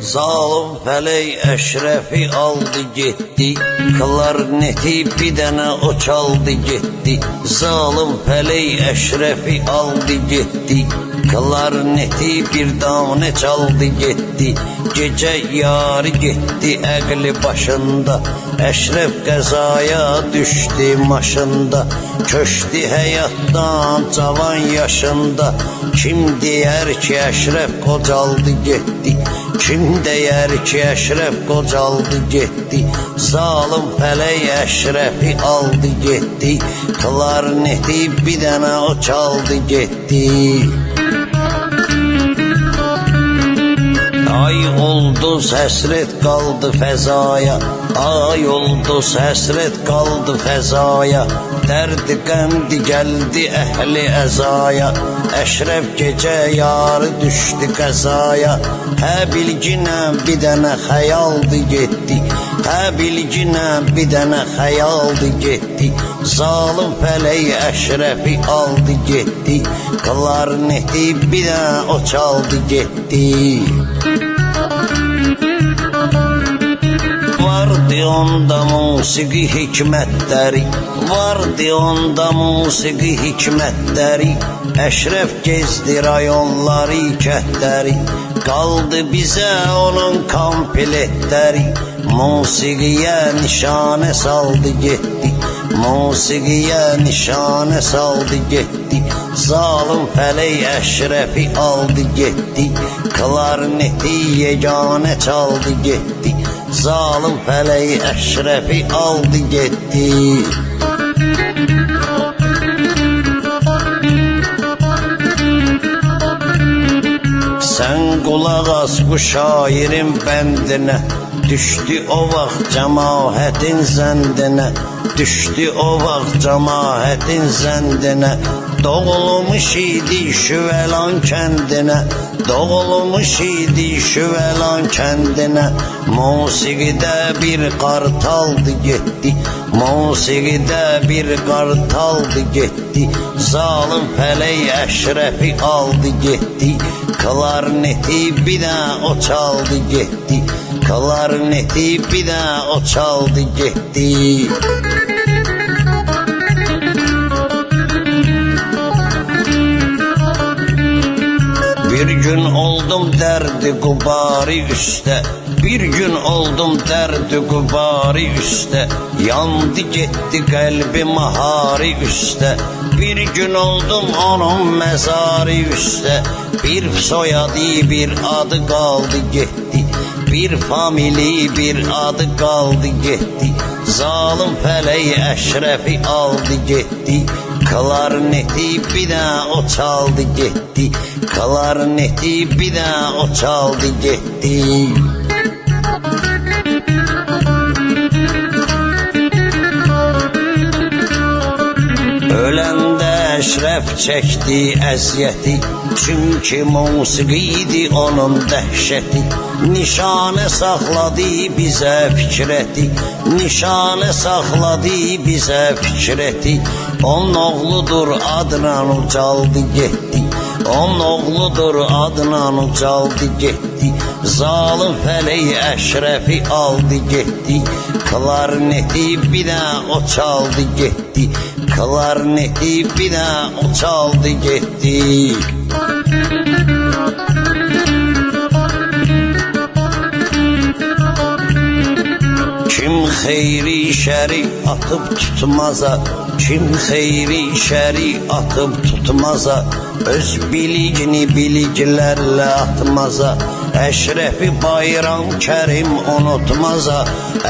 Zalım fələk Əşrəfi aldı getdi, klarneti bir dənə o çaldı getdi. Zalım fələk Əşrəfi aldı getdi, klarneti bir dane çaldı getdi. Gecə yarı getdi əqli başında, Əşrəf qəzaya düşdü maşında. Köşdü həyatdan cavan yaşında, kim deyər ki Əşrəf qocaldı getdi, kim deyər ki Əşrəf qocaldı getdi. Zalım fələk Əşrəfi aldı getdi, klarneti bir dənə o çaldı getdi. Ay oldu həsrət qaldı fəzaya, ay oldu həsrət qaldı fəzaya. Dərdi qəmdi gəldi əhli əzaya, Əşrəf gecə yarı düşdü qəzaya. Hə bilginəm bir dənə xəyaldı getdi, hə bilginəm bir dənə xəyaldı getdi. Zalım fələk Əşrəfi aldı getdi, klarneti bir dənə o çaldı getdi. Vardı onda musiqi hikmətləri, vardı onda musiqi hikmətləri. Əşrəf gezdi rayonları, kətləri, qaldı bizə onun kompletləri. Musiqiyə nişanə saldı getdi, musiqiyə nişanə saldı getdi. Zalım fələk Əşrəfi aldı getdi, klarneti yeganə çaldı getdi. Zalım fələk Əşrəfi aldı getdi. Sən qulaq as bu şairin bəndinə, düşdü o vaxt cəmaətin zəndinə, düşdü o vaxt cəmaətin zəndinə. Doğulmuş idi Şüvəlan kəndinə, doğulmuş idi Şüvəlan kəndinə. Musiqidə bir qartaldı getdi, musiqidə bir qartaldı getdi. Zalım fələk Əşrəfi aldı getdi, klarneti bir dənə o çaldı getdi, klarneti bir dənə o çaldı getdi. Bir gün oldum dərdi qubari üstə, bir gün oldum dərdi qubari üstə. Yandı getdi qəlbi mahari üstə, bir gün oldum onun məzarı üstə. Bir soyadı bir adı qaldı getdi, bir famili bir adı qaldı getdi. Zalım fələk Əşrəfi aldı getdi, klarneti bir dənə o çaldı getdi, klarneti bir dənə o çaldı getdi. Öləndə Əşrəf çəkdi əziyyəti, çünki musiqi idi onun dəhşəti. Nişanə saxladı bizə fikrəti, nişanə saxladı bizə fikrəti. Onun oğludur adla ucaldı getdi, onun oğludur adla ucaldı getdi. Zalım fələk Əşrəfi aldı getdi, klarneti bir dənə o çaldı getdi, klarneti bir dənə o çaldı getdi. Kim xeyri şəri atıb tutmaza, kim xeyri şəri atıb tutmaza, öz biligini biliklərlə atmaza. Əşrəfi Bayram Kərim unutmaza,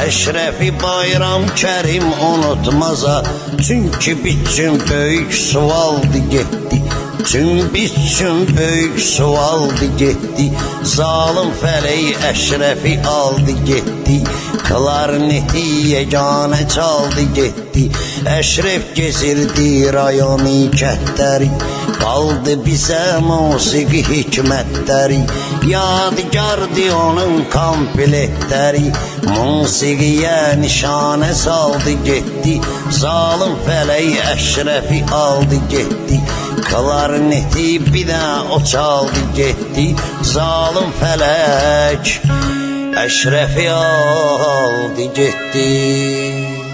Əşrəfi Bayram Kərim unutmaza. Çünki bütün böyük sualdı getdi, çünki bütün böyük sualdı getdi. Zalım fələk Əşrəfi aldı getdi, klarneti yeganə çaldı getdi. Əşrəf gezirdi rayonu kətləri, qaldı bizə musiqi hikmətləri. Yadigardı onun kompletləri, musiqiyə nişanə saldı getdi. Zalım fələk Əşrəfi aldı getdi, Klarneti bir də o çaldı getdi. Zalim fələk Əşrəfi aldı getdi.